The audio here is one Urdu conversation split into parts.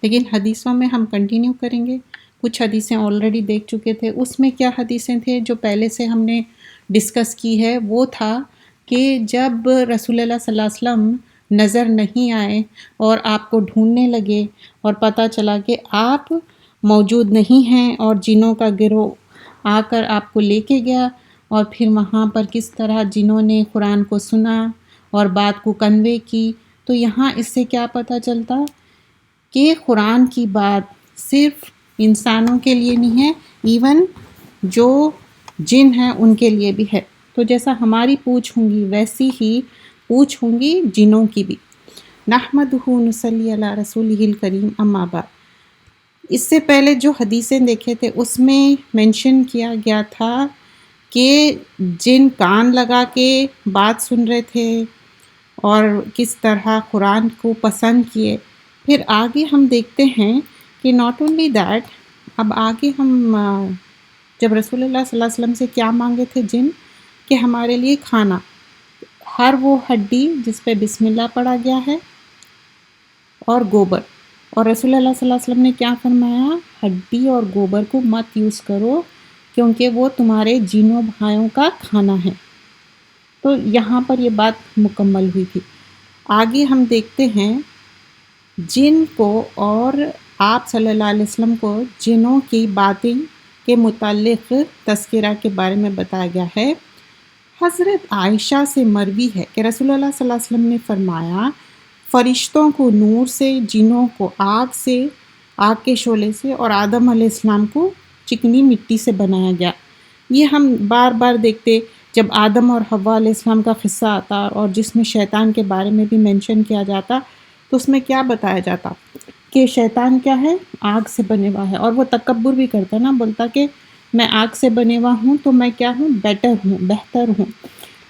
لیکن حدیثوں میں ہم کنٹینیو کریں گے. کچھ حدیثیں آلریڈی دیکھ چکے تھے. اس میں کیا حدیثیں تھے جو پہلے سے ہم نے ڈسکس کی ہے، وہ تھا کہ جب رسول اللہ صلی اللہ علیہ وسلم نظر نہیں آئے اور آپ کو ڈھونڈنے لگے اور پتہ چلا کہ آپ موجود نہیں ہیں اور جنوں کا گروہ آ کر آپ کو لے کے گیا، اور پھر وہاں پر کس طرح جنوں نے قرآن کو سنا اور بات کو کنوے کی. تو یہاں اس سے کیا پتہ چلتا کہ قرآن کی بات صرف انسانوں کے لیے نہیں ہے، ایون جو جن ہیں ان کے لیے بھی ہے. تو جیسا ہماری پوچھ ہوں گی ویسی ہی پوچھ ہوں گی جنوں کی بھی. نحمدہ نصلی علی رسولہ الکریم، اما بعد. اس سے پہلے جو حدیثیں دیکھے تھے اس میں مینشن کیا گیا تھا کہ جن کان لگا کے بات سن رہے تھے اور کس طرح قرآن کو پسند کیے. پھر آگے ہم دیکھتے ہیں کہ ناٹ اونلی دیٹ، اب آگے ہم جب رسول اللہ صلی اللہ علیہ وسلم سے کیا مانگے تھے جن، کہ ہمارے لیے کھانا، ہر وہ ہڈی جس پہ بسم اللہ پڑھا گیا ہے اور گوبر. اور رسول اللہ صلی اللہ علیہ وسلم نے کیا فرمایا؟ ہڈی اور گوبر کو مت یوز کرو کیونکہ وہ تمہارے جنوں بھائیوں کا کھانا ہے. تو یہاں پر یہ بات مکمل ہوئی تھی. آگے ہم دیکھتے ہیں جن کو اور آپ صلی اللہ علیہ وسلم کو جنوں کی باتیں کے متعلق تذکرہ کے بارے میں بتایا گیا ہے. حضرت عائشہ سے مروی ہے کہ رسول اللہ صلی اللہ علیہ وسلم نے فرمایا، فرشتوں کو نور سے، جنوں کو آگ کے شعلے سے، اور آدم علیہ السلام کو چکنی مٹی سے بنایا گیا. یہ ہم بار بار دیکھتے جب آدم اور حوا علیہ السلام کا قصہ آتا اور جس میں شیطان کے بارے میں بھی مینشن کیا جاتا، تو اس میں کیا بتایا جاتا کہ شیطان کیا ہے؟ آگ سے بنے ہوا ہے. اور وہ تکبر بھی کرتا نا، بولتا کہ میں آگ سے بنے ہوا ہوں تو میں کیا ہوں؟ بیٹر ہوں، بہتر ہوں.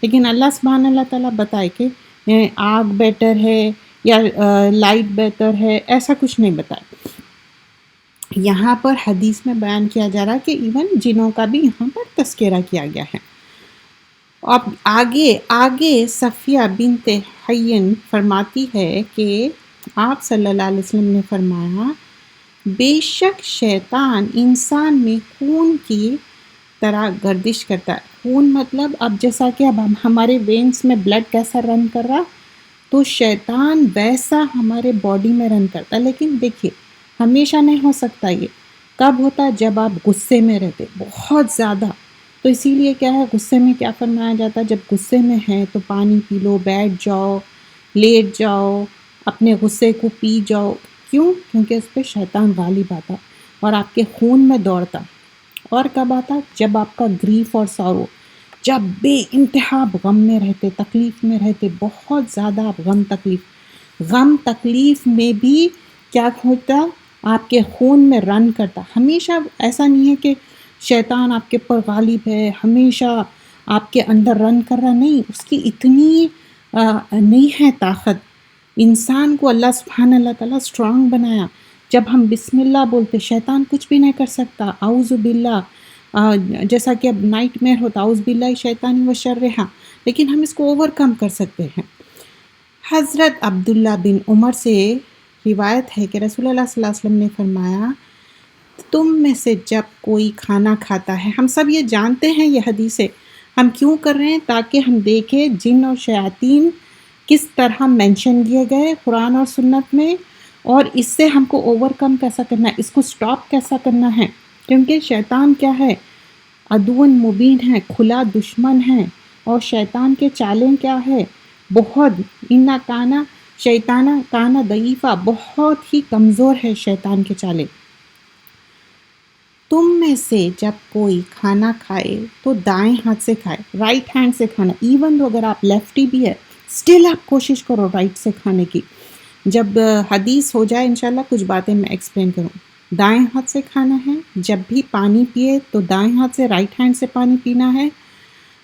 لیکن اللہ سبحانہ اللہ تعالیٰ بتائے کہ آگ بیٹر ہے یا لائٹ بہتر ہے، ایسا کچھ نہیں بتایا. یہاں پر حدیث میں بیان کیا جا رہا کہ ایون جنوں کا بھی یہاں پر تذکرہ کیا گیا ہے. اب آگے صفیہ بنت حیین فرماتی ہے کہ آپ صلی اللہ علیہ وسلم نے فرمایا، بے شک شیطان انسان میں خون کی طرح گردش کرتا ہے. خون مطلب اب جیسا کہ اب ہمارے وینس میں بلڈ کیسا رن کر رہا، تو شیطان ویسا ہمارے باڈی میں رن کرتا ہے. لیکن دیکھیے ہمیشہ نہیں ہو سکتا. یہ کب ہوتا ہے؟ جب آپ غصے میں رہتے بہت زیادہ. تو اسی لیے کیا ہے، غصے میں کیا فرمایا جاتا ہے؟ جب غصے میں ہے تو پانی پی لو، بیٹھ جاؤ، لیٹ جاؤ، اپنے غصے کو پی جاؤ. کیوں؟ کیونکہ اس پہ شیطان غالب آتا اور آپ کے خون میں دوڑتا. اور کب آتا؟ جب آپ کا گریف اور سارو، جب بے انتہا غم میں رہتے، تکلیف میں رہتے، بہت زیادہ غم تکلیف میں بھی کیا ہوتا؟ آپ کے خون میں رن کرتا. ہمیشہ ایسا نہیں ہے کہ شیطان آپ کے پر غالب ہے، ہمیشہ آپ کے اندر رن کر رہا. نہیں، اس کی اتنی نہیں ہے طاقت. انسان کو اللہ سبحانہ اللہ تعالیٰ اسٹرانگ بنایا. جب ہم بسم اللہ بولتے شیطان کچھ بھی نہیں کر سکتا. اعوذ باللہ، جیسا کہ اب نائٹ میئر ہوتا، اعوذ باللہ شیطان و شرہا، لیکن ہم اس کو اوور کم کر سکتے ہیں. حضرت عبداللہ بن عمر سے روایت ہے کہ رسول اللہ صلی اللہ علیہ وسلم نے فرمایا، تم میں سے جب کوئی کھانا کھاتا ہے، ہم سب یہ جانتے ہیں یہ حدیثیں ہم کیوں کر رہے ہیں؟ تاکہ ہم دیکھیں جن اور شیاطین کس طرح مینشن کیے گئے قرآن اور سنت میں، اور اس سے ہم کو اوور کم کیسا کرنا ہے، اس کو سٹاپ کیسا کرنا ہے. کیونکہ شیطان کیا ہے؟ عدو مبین ہے، کھلا دشمن ہے. اور شیطان کے چالیں کیا ہے؟ بہت شیطانہ کانا ضعیفہ، بہت ہی کمزور ہے شیطان کے چالیں. تم میں سے جب کوئی کھانا کھائے تو دائیں ہاتھ سے کھائے، رائٹ ہینڈ سے کھانا. ایون اگر آپ لیفٹی بھی ہے اسٹل آپ کوشش کرو رائٹ سے کھانے کی. جب حدیث ہو جائے انشاءاللہ کچھ باتیں میں ایکسپلین کروں. دائیں ہاتھ سے کھانا ہے. جب بھی پانی پیے تو دائیں ہاتھ سے، رائٹ ہینڈ سے پانی پینا ہے.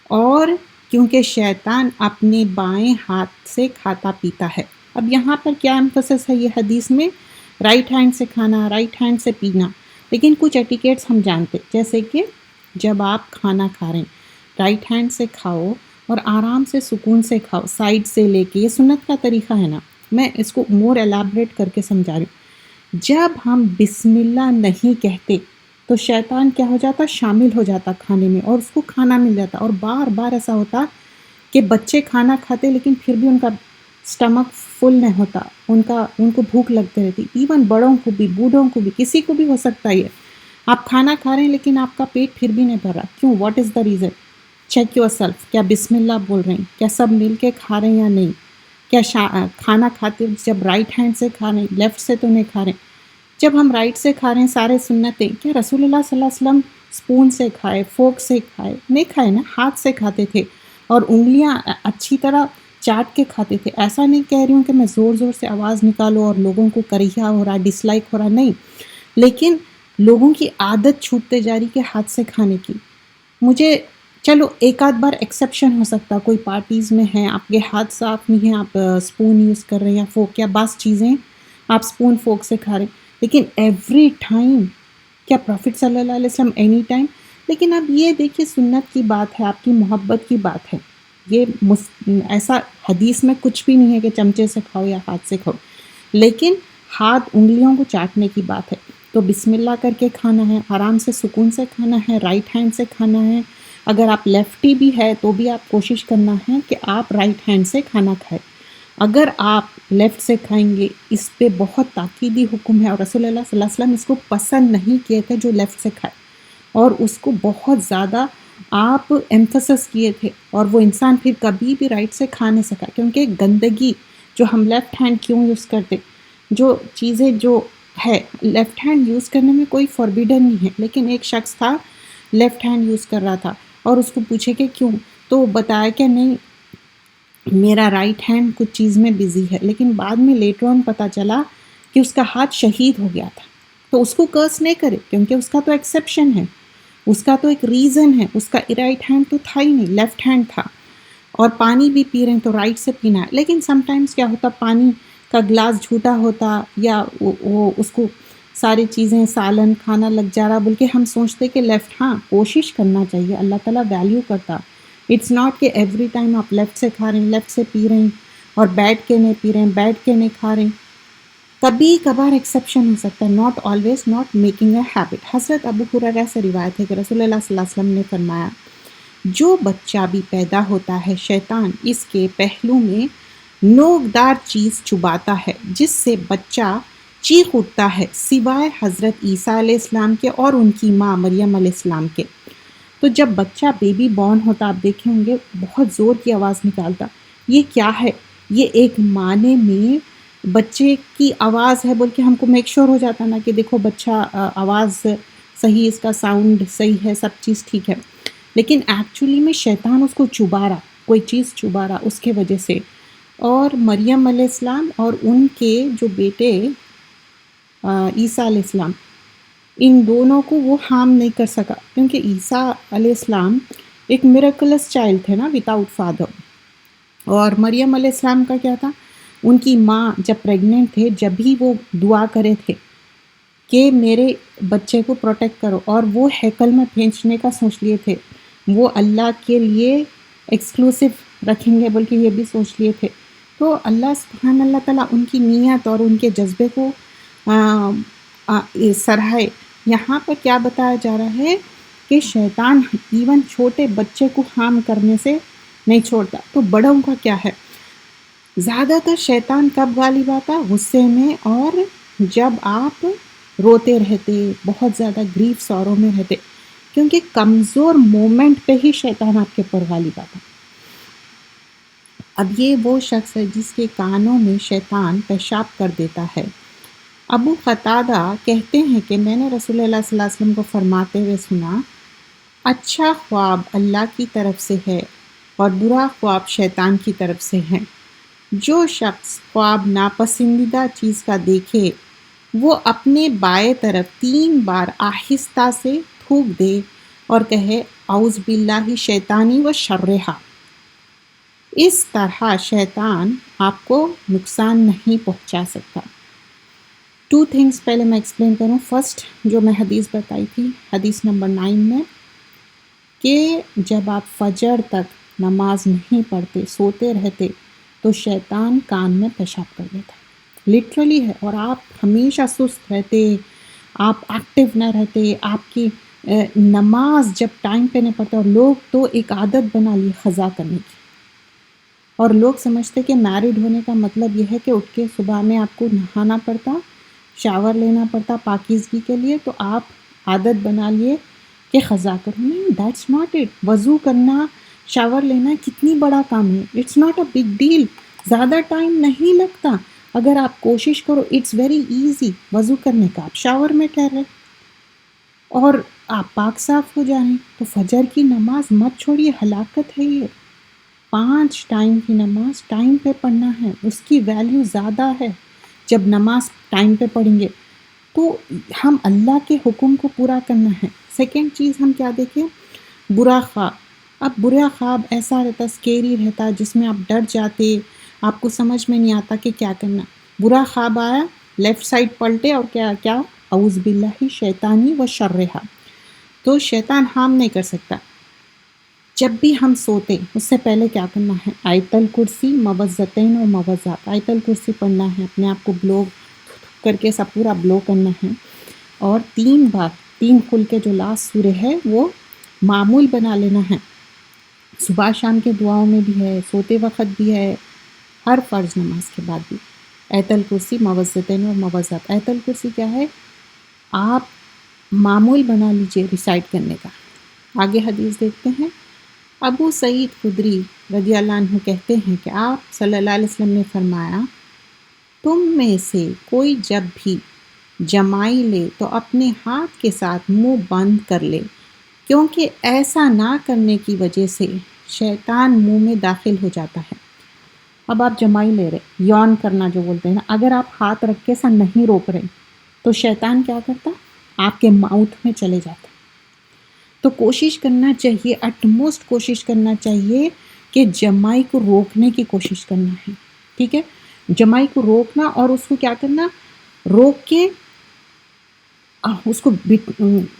اور کیونکہ شیطان اپنے بائیں ہاتھ سے کھاتا پیتا ہے. اب یہاں پر کیا ایمفسس ہے یہ حدیث میں؟ رائٹ ہینڈ سے کھانا، رائٹ ہینڈ سے پینا. لیکن کچھ ایٹیکیٹس ہم جانتے، جیسے کہ جب آپ کھانا کھا رہے ہیں رائٹ ہینڈ سے کھاؤ اور آرام سے سکون سے کھاؤ، سائڈ سے لے کے. یہ سنت کا طریقہ ہے نا، میں اس کو مور ایلیبریٹ کر کے سمجھا رہی ہوں. جب ہم بسم اللہ نہیں کہتے تو شیطان کیا ہو جاتا، شامل ہو جاتا کھانے میں، اور اس کو کھانا مل جاتا. اور بار بار ایسا ہوتا کہ بچے کھانا کھاتے لیکن پھر بھی ان کا سٹمک فل نہیں ہوتا، ان کو بھوک لگتے رہتی. ایون بڑوں کو بھی، بوڑھوں کو بھی، کسی کو بھی ہو سکتا ہے. آپ کھانا کھا رہے ہیں لیکن آپ کا پیٹ پھر بھی نہیں بھر رہا. کیوں؟ What is the reason? Check your self. کیا بسم اللہ بول رہے ہیں؟ کیا سب مل کے کھا رہے ہیں یا نہیں؟ کیا کھانا کھاتے جب رائٹ ہینڈ سے کھا رہے ہیں، لیفٹ سے تو نہیں کھا رہے ہیں؟ جب ہم رائٹ سے کھا رہے ہیں سارے سنتیں، کیا رسول اللہ صلی اللہ علیہ وسلم اسپون سے کھائے، فورک سے کھائے؟ نہیں کھائے نا، ہاتھ سے کھاتے تھے اور انگلیاں اچھی طرح چاٹ کے کھاتے تھے. ایسا نہیں کہہ رہی ہوں کہ میں زور زور سے آواز نکالوں اور لوگوں کو کریہا ہو رہا، ڈس لائک ہو رہا، نہیں. لیکن لوگوں کی عادت چھوٹتے جا رہی کہ ہاتھ سے کھانے کی. مجھے چلو ایک آدھ بار ایکسیپشن ہو سکتا، کوئی پارٹیز میں ہیں، آپ کے ہاتھ صاف نہیں ہیں، آپ اسپون یوز کر رہے ہیں یا فورک، یا بعض چیزیں آپ اسپون فورک سے کھا رہے ہیں. لیکن ایوری ٹائم کیا پروفٹ صلی اللہ علیہ وسلم اینی ٹائم؟ لیکن اب یہ دیکھیے سنت کی بات ہے، آپ کی محبت کی بات ہے. یہ ایسا حدیث میں کچھ بھی نہیں ہے کہ چمچے سے کھاؤ یا ہاتھ سے کھاؤ، لیکن ہاتھ انگلیوں کو چاٹنے کی بات ہے. تو بسم اللہ کر کے کھانا ہے، آرام سے سکون سے کھانا ہے، رائٹ ہینڈ سے کھانا ہے. اگر آپ لیفٹی بھی ہے تو بھی آپ کوشش کرنا ہے کہ آپ رائٹ ہینڈ سے کھانا کھائیں. اگر آپ لیفٹ سے کھائیں گے، اس پہ بہت تاکیدی حکم ہے، اور رسول اللہ صلی اللہ علیہ وسلم اس کو پسند نہیں کیے تھے جو لیفٹ سے کھائے، اور اس کو بہت زیادہ آپ ایمفسس کیے تھے. اور وہ انسان پھر کبھی بھی رائٹ سے کھا نہیں سکا، کیونکہ گندگی جو ہم لیفٹ ہینڈ کیوں یوز کرتے، جو چیزیں جو ہے لیفٹ ہینڈ یوز کرنے میں کوئی فوربیڈن نہیں ہے. لیکن ایک شخص تھا لیفٹ ہینڈ یوز کر رہا تھا، اور اس کو پوچھے کہ کیوں، تو بتایا کہ نہیں میرا رائٹ ہینڈ کچھ چیز میں بزی ہے. لیکن بعد میں لیٹر آن پتہ چلا کہ اس کا ہاتھ شہید ہو گیا تھا. تو اس کو کرس نہیں کرے، کیونکہ اس کا تو ایکسیپشن ہے، اس کا تو ایک ریزن ہے. اس کا رائٹ ہینڈ تو تھا ہی نہیں، لیفٹ ہینڈ تھا. اور پانی بھی پی رہے ہیں تو رائٹ سے پینا ہے. لیکن سم ٹائمز کیا ہوتا، پانی کا گلاس جھوٹا ہوتا، یا وہ اس کو ساری چیزیں سالن کھانا لگ جا رہا، بلکہ ہم سوچتے کہ لیفٹ. ہاں کوشش کرنا چاہیے، اللہ تعالیٰ ویلیو کرتا. اٹس ناٹ کہ ایوری ٹائم آپ لیفٹ سے کھا رہے ہیں، لیفٹ سے پی رہے ہیں، اور بیٹھ کے نہیں پی رہے ہیں، بیٹھ کے نہیں کھا رہے ہیں. کبھی کبھار ایکسیپشن ہو سکتا ہے، not always, not making a habit. حضرت ابو ہریرہ سے روایت ہے کہ رسول اللہ صلی اللہ علیہ وسلم نے فرمایا، جو بچہ بھی پیدا ہوتا ہے شیطان اس کے پہلو میں نوکدار چیز چباتا ہے، جس سے بچہ چیخ اٹھتا ہے، سوائے حضرت عیسیٰ علیہ السلام کے اور ان کی ماں مریم علیہ السلام کے. تو جب بچہ بیبی بورن ہوتا، آپ دیکھیں ہوں گے بہت زور کی آواز نکالتا. یہ کیا ہے؟ یہ ایک معنی میں بچے کی آواز ہے بول کے ہم کو میک شور ہو جاتا نا کہ دیکھو بچہ آواز صحیح، اس کا ساؤنڈ صحیح ہے، سب چیز ٹھیک ہے. لیکن ایکچولی میں شیطان اس کو چبا رہا، کوئی چیز چبا رہا اس کے وجہ سے. اور مریم علیہ السلام اور ان کے جو بیٹے عیسیٰ علیہ السلام، ان دونوں کو وہ ہارم نہیں کر سکا، کیونکہ عیسیٰ علیہ السلام ایک میریکلس چائلڈ تھے نا، وداؤٹ فادر. اور مریم علیہ السلام کا کیا تھا، ان کی ماں جب پریگننٹ تھے، جب بھی وہ دعا کرے تھے کہ میرے بچے کو پروٹیکٹ کرو، اور وہ ہیکل میں پھینچنے کا سوچ لیے تھے، وہ اللہ کے لیے ایکسکلوسیو رکھیں گے بلکہ یہ بھی سوچ لیے تھے. تو اللہ تعالیٰ ان کی نیت اور ان کے جذبے کو سراہے. یہاں پر کیا بتایا جا رہا ہے کہ شیطان ایون چھوٹے بچے کو ہارم کرنے سے نہیں چھوڑتا. تو بڑوں کا کیا ہے؟ زیادہ تر شیطان کب غالب آتا؟ غصے میں، اور جب آپ روتے رہتے، بہت زیادہ گریف سورو میں رہتے، کیونکہ کمزور مومنٹ پہ ہی شیطان آپ کے پر غالب آتا. اب یہ وہ شخص ہے جس کے کانوں میں شیطان پیشاب کر دیتا ہے. ابو قتادہ کہتے ہیں کہ میں نے رسول اللہ صلی اللہ علیہ وسلم کو فرماتے ہوئے سنا، اچھا خواب اللہ کی طرف سے ہے اور برا خواب شیطان کی طرف سے ہے. جو شخص خواب ناپسندیدہ چیز کا دیکھے، وہ اپنے بائیں طرف 3 بار آہستہ سے تھوک دے اور کہے اعوذ باللہ شیطانی و شرہا. اس طرح شیطان آپ کو نقصان نہیں پہنچا سکتا. 2 تھنگس پہلے میں ایکسپلین کروں. فرسٹ جو میں حدیث بتائی تھی، حدیث نمبر 9 میں، کہ جب آپ فجر تک نماز نہیں پڑھتے، سوتے رہتے، تو شیطان کان میں پیشاب کر دیتا. لٹرلی ہے. اور آپ ہمیشہ سست رہتے، آپ ایکٹیو نہ رہتے، آپ کی نماز جب ٹائم پہ نہیں پڑھتے. اور لوگ تو ایک عادت بنا لی قضا کرنے کی، اور لوگ سمجھتے کہ میرڈ ہونے کا مطلب یہ ہے کہ اٹھ کے صبح میں آپ کو نہانا پڑتا، شاور لینا پڑتا پاکیزگی کے لیے، تو آپ عادت بنا لیے کہ قضا کرو. نہیں، دیٹس ناٹ اٹ. وضو کرنا، شاور لینا کتنی بڑا کام ہے. It's not a big deal, زیادہ ٹائم نہیں لگتا. اگر آپ کوشش کرو اٹس ویری ایزی وضو کرنے کا. آپ شاور میں ٹھہر رہے اور آپ پاک صاف ہو جائیں، تو فجر کی نماز مت چھوڑیے، ہلاکت ہے یہ. 5 ٹائم کی نماز ٹائم پہ پڑھنا ہے، اس کی ویلیو زیادہ ہے. جب نماز ٹائم پہ پڑھیں گے تو ہم اللہ کے حکم کو پورا کرنا ہے. سیکنڈ چیز ہم کیا دیکھیں، برا خواب. اب برا خواب ایسا رہتا، اسکیری رہتا، جس میں آپ ڈر جاتے، آپ کو سمجھ میں نہیں آتا کہ کیا کرنا. برا خواب آیا، لیفٹ سائڈ پلٹے اور کیا اعوذ باللہ شیطانی و شرہا. تو شیطان ہارم نہیں کر سکتا. جب بھی ہم سوتے اس سے پہلے کیا کرنا ہے، آیت الکرسی موعظتین و موعظات. آیت الکرسی پڑھنا ہے، اپنے آپ کو بلو کر کے سب پورا بلو کرنا ہے. اور 3 بار 3 کھل کے جو لاسٹ سورہ ہے وہ معمول بنا لینا ہے. صبح شام کے دعاؤں میں بھی ہے، سوتے وقت بھی ہے، ہر فرض نماز کے بعد بھی آیت الکرسی موعظتین و موعظات. آیت الکرسی کیا ہے، آپ معمول بنا لیجئے ریسائٹ کرنے کا. آگے حدیث دیکھتے ہیں. ابو سعید خدری رضی اللہ عنہ کہتے ہیں کہ آپ صلی اللہ علیہ وسلم نے فرمایا، تم میں سے کوئی جب بھی جمائی لے تو اپنے ہاتھ کے ساتھ منہ بند کر لے، کیونکہ ایسا نہ کرنے کی وجہ سے شیطان منہ میں داخل ہو جاتا ہے. اب آپ جمائی لے رہے، یون کرنا جو بولتے ہیں نا، اگر آپ ہاتھ رکھ کے نہیں روک رہے تو شیطان کیا کرتا، آپ کے ماؤتھ میں چلے جاتا. تو کوشش کرنا چاہیے، اٹموسٹ کوشش کرنا چاہیے کہ جمائی کو روکنے کی کوشش کرنا ہے. ٹھیک ہے، جمائی کو روکنا، اور اس کو کیا کرنا، روک کے اس کو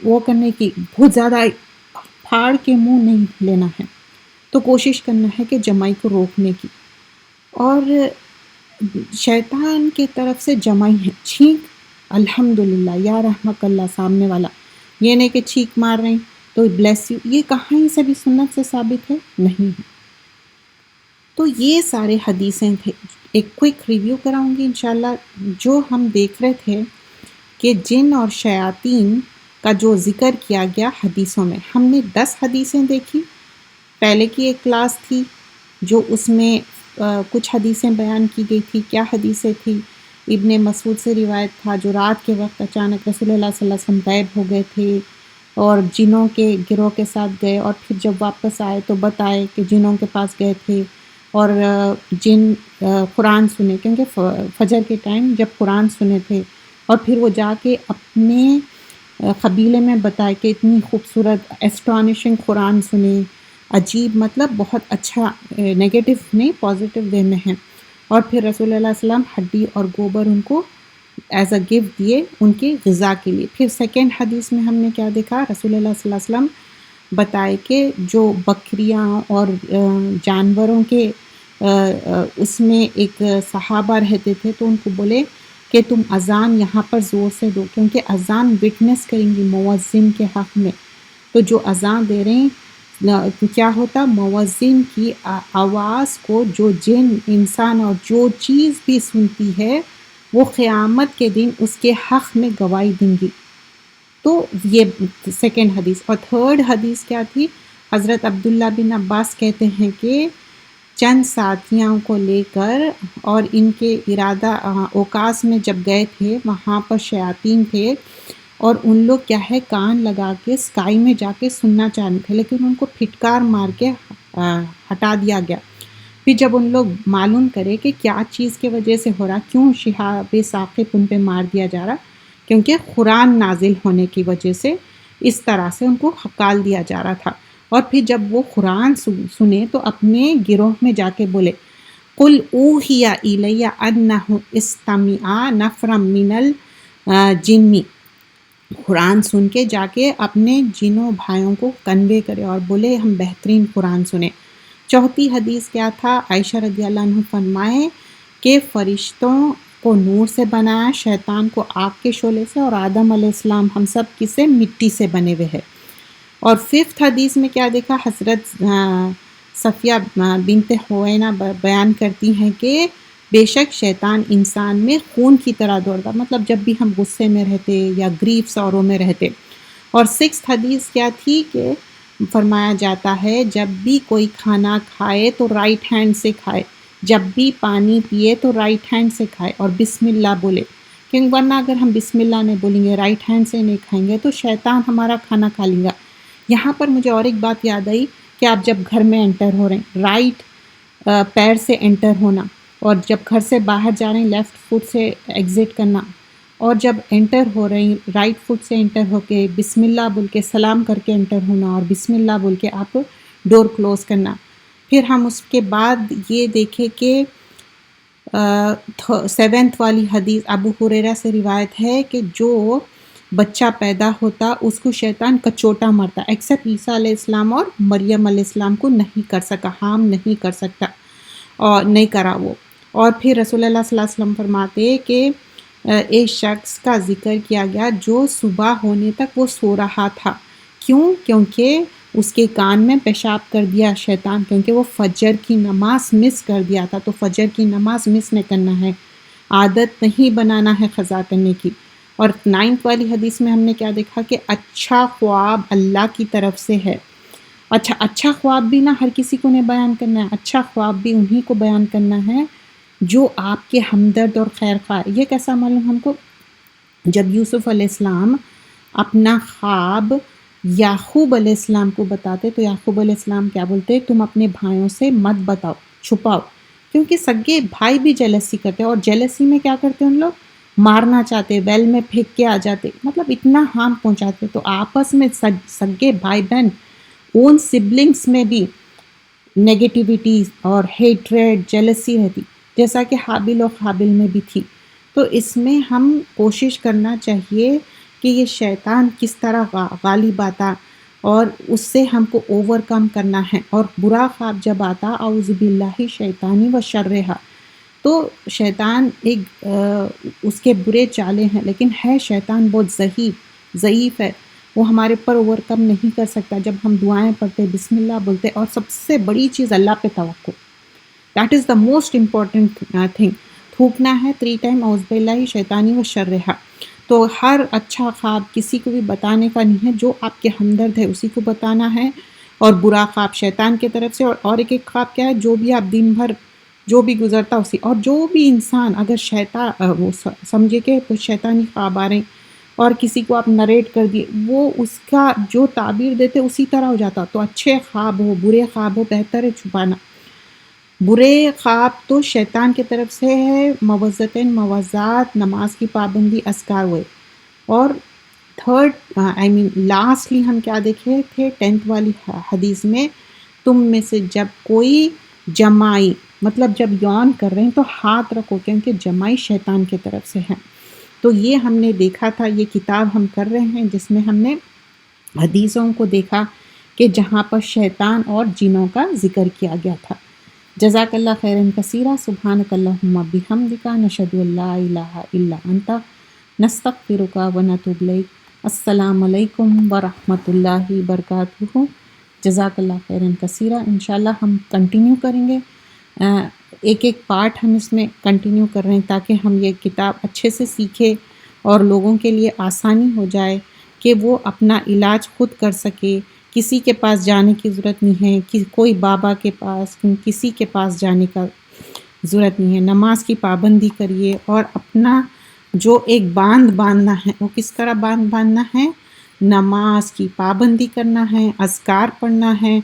وہ کرنے کی، بہت زیادہ پھاڑ کے منہ نہیں لینا ہے. تو کوشش کرنا ہے کہ جمائی کو روکنے کی. اور شیطان کی طرف سے جمائی ہے، چھینک الحمدللہ یا رحمک اللہ سامنے والا، یہ نہیں کہ چھینک مار رہے ہیں تو بلیس یو، یہ کہیں سے بھی سنت سے ثابت ہے نہیں ہے. تو یہ سارے حدیثیں تھے. ایک کوئک ریویو کراؤں گی انشاءاللہ. جو ہم دیکھ رہے تھے کہ جن اور شیاطین کا جو ذکر کیا گیا حدیثوں میں، ہم نے 10 حدیثیں دیکھی. پہلے کی ایک کلاس تھی جو اس میں کچھ حدیثیں بیان کی گئی تھی. کیا حدیثیں تھی، ابن مسعود سے روایت تھا، جو رات کے وقت اچانک رسول اللہ صلی اللہ علیہ وسلم غائب ہو گئے تھے اور جنوں کے گروہ کے ساتھ گئے، اور پھر جب واپس آئے تو بتائے کہ جنوں کے پاس گئے تھے اور جن قرآن سنے، کیونکہ فجر کے ٹائم جب قرآن سنے تھے، اور پھر وہ جا کے اپنے قبیلے میں بتائے کہ اتنی خوبصورت اسٹانشنگ قرآن سنے، عجیب، مطلب بہت اچھا، نیگیٹو نہیں پازیٹیو وے میں ہے. اور پھر رسول اللہ صلی اللہ علیہ وسلم ہڈی اور گوبر ان کو ایز اے گفٹ دیے ان کی غذا کے لیے. پھر سیکنڈ حدیث میں ہم نے کیا دیکھا، رسول اللہ صلی اللہ علیہ وسلم بتائے کہ جو بکریاں اور جانوروں کے اس میں ایک صحابہ رہتے تھے، تو ان کو بولے کہ تم اذان یہاں پر زور سے دو، کیونکہ اذان وٹنس کریں گی مؤذن کے حق میں. تو جو اذان دے رہے ہیں کیا ہوتا، مؤذن کی آواز کو جو جن، انسان اور جو چیز بھی سنتی ہے وہ قیامت کے دن اس کے حق میں گواہی دیں گی. تو یہ سیکنڈ حدیث. اور تھرڈ حدیث کیا تھی، حضرت عبداللہ بن عباس کہتے ہیں کہ چند ساتھیوں کو لے کر اور ان کے ارادہ اوکاس میں جب گئے تھے، وہاں پر شیاطین تھے، اور ان لوگ کیا ہے کان لگا کے اسکائی میں جا کے سننا چاہتے تھے، لیکن ان کو پھٹکار مار کے ہٹا دیا گیا. پھر جب ان لوگ معلوم کرے کہ کیا چیز کی وجہ سے ہو رہا، کیوں شہاب ثاقب ان پہ مار دیا جا رہا، کیونکہ قرآن نازل ہونے کی وجہ سے اس طرح سے ان کو ہکال دیا جا رہا تھا. اور پھر جب وہ قرآن سنے تو اپنے گروہ میں جا کے بولے، قُلْ أُوحِيَ إِلَيَّ أَنَّهُ اسْتَمِعَ نَفْرٌ مِّنَ الْجِنِّ. قرآن سن کے جا کے اپنے جنوں بھائیوں کو کنوے کرے اور بولے ہم بہترین قرآن سنے. چوتھی حدیث کیا تھا، عائشہ رضی اللہ عنہ فرمائے کہ فرشتوں کو نور سے بنایا، شیطان کو آگ کے شعلے سے، اور آدم علیہ السلام ہم سب کسے مٹی سے بنے ہوئے ہیں۔ اور 5 حدیث میں کیا دیکھا، حضرت صفیہ بنت حوینا بیان کرتی ہیں کہ بے شک شیطان انسان میں خون کی طرح دوڑتا، مطلب جب بھی ہم غصے میں رہتے یا گریف سورو میں رہتے۔ اور 6 حدیث کیا تھی کہ فرمایا جاتا ہے جب بھی کوئی کھانا کھائے تو رائٹ ہینڈ سے کھائے، جب بھی پانی پیے تو رائٹ ہینڈ سے کھائے اور بسم اللہ بولے، کیونکہ ورنہ اگر ہم بسم اللہ نہیں بولیں گے، رائٹ ہینڈ سے نہیں کھائیں گے تو شیطان ہمارا کھانا کھا لے گا۔ یہاں پر مجھے اور ایک بات یاد آئی کہ آپ جب گھر میں انٹر ہو رہے ہیں، رائٹ پیر سے انٹر ہونا، اور جب گھر سے باہر جا رہے ہیں لیفٹ فٹ سے ایگزٹ کرنا، اور جب انٹر ہو رہے ہیں رائٹ فٹ سے انٹر ہو کے بسم اللہ بول کے سلام کر کے انٹر ہونا، اور بسم اللہ بول کے آپ ڈور کلوز کرنا۔ پھر ہم اس کے بعد یہ دیکھیں کہ 7 والی حدیث ابو ہریرہ سے روایت ہے کہ جو بچہ پیدا ہوتا اس کو شیطان کچوٹا مارتا، ایکسیپٹ عیسیٰ علیہ السلام اور مریم علیہ السلام کو نہیں کر سکا، ہارم نہیں کر سکتا اور نہیں کرا وہ۔ اور پھر رسول اللہ صلی اللہ علیہ وسلم فرماتے کہ ایک شخص کا ذکر کیا گیا جو صبح ہونے تک وہ سو رہا تھا، کیوں؟ کیونکہ اس کے کان میں پیشاب کر دیا شیطان، کیونکہ وہ فجر کی نماز مس کر دیا تھا، تو فجر کی نماز مس نہیں کرنا ہے، عادت نہیں بنانا ہے قضا کرنے کی۔ اور 9 والی حدیث میں ہم نے کیا دیکھا کہ اچھا خواب اللہ کی طرف سے ہے۔ اچھا خواب بھی نہ ہر کسی کو نہیں بیان کرنا ہے، اچھا خواب بھی انہی کو بیان کرنا ہے جو آپ کے ہمدرد اور خیر خواہ۔ یہ کیسا معلوم ہم کو؟ جب یوسف علیہ السلام اپنا خواب یعقوب علیہ السلام کو بتاتے تو یعقوب علیہ السلام کیا بولتے؟ تم اپنے بھائیوں سے مت بتاؤ، چھپاؤ، کیونکہ سگے بھائی بھی جیلسی کرتے، اور جیلسی میں کیا کرتے ان لوگ؟ مارنا چاہتے، ویل میں پھینک کے آ جاتے، مطلب اتنا ہارم پہنچاتے۔ تو آپس میں سگے بھائی بہن، اون سبلنگس میں بھی نیگیٹیوٹی اور ہیٹریڈ جیلسی رہتی، جیسا کہ حابل اور قابل میں بھی تھی۔ تو اس میں ہم کوشش کرنا چاہیے کہ یہ شیطان کس طرح غالب آتا اور اس سے ہم کو اوور کم کرنا ہے۔ اور برا خواب جب آتا اعوذ باللہ شیطانی و شرہا، تو شیطان ایک اس کے برے چالے ہیں، لیکن ہے شیطان بہت ضعیف ہے، وہ ہمارے پر اوور کم نہیں کر سکتا جب ہم دعائیں پڑھتے، بسم اللہ بولتے، اور سب سے بڑی چیز اللہ پہ توقع، that is the most important thing. تھوکنا ہے 3 ٹائم اعوذ باللہ شیطانی و شرہا۔ تو ہر اچھا خواب کسی کو بھی بتانے کا نہیں ہے، جو آپ کے ہمدرد ہے اسی کو بتانا ہے، اور برا خواب شیطان کی طرف سے۔ اور ایک خواب کیا ہے؟ جو بھی آپ دن بھر جو بھی گزرتا اسی، اور جو بھی انسان اگر شیطان وہ سمجھے کہ کچھ شیطانی خواب آ رہے ہیں اور کسی کو آپ نریٹ کر دیے، وہ اس کا جو تعبیر دیتے اسی طرح ہو جاتا۔ تو اچھے خواب ہو برے خواب ہو بہتر ہے چھپانا۔ برے خواب تو شیطان کی طرف سے ہے، موعظتین موعظات، نماز کی پابندی، اذکار ہوئے۔ اور لاسٹلی ہم کیا دیکھے تھے 10 والی حدیث میں، تم میں سے جب کوئی جمائی، مطلب جب یون کر رہے ہیں تو ہاتھ رکھو، کیونکہ جمائی شیطان کی طرف سے ہے۔ تو یہ ہم نے دیکھا تھا، یہ کتاب ہم کر رہے ہیں جس میں ہم نے حدیثوں کو دیکھا کہ جہاں پر شیطان اور جنوں کا ذکر کیا گیا تھا۔ جزاک اللہ خیرا کثیرا، سبحانک اللہم بحمدک، نشہد ان لا الہ الا انت، نستغفرک و نتوب الیک۔ السلام علیکم ورحمۃ اللہ وبرکاتہ۔ جزاک اللہ خیرا کثیرا۔ انشاءاللہ ہم کنٹینیو کریں گے، ایک پارٹ ہم اس میں کنٹینیو کر رہے ہیں تاکہ ہم یہ کتاب اچھے سے سیکھیں اور لوگوں کے لیے آسانی ہو جائے کہ وہ اپنا علاج خود کر سکے، کسی کے پاس جانے کی ضرورت نہیں ہے، کوئی بابا کے پاس کسی کے پاس جانے کا ضرورت نہیں ہے۔ نماز کی پابندی کریے، اور اپنا جو ایک باندھنا ہے وہ کس طرح باندھنا ہے؟ نماز کی پابندی کرنا ہے، اذکار پڑھنا ہے،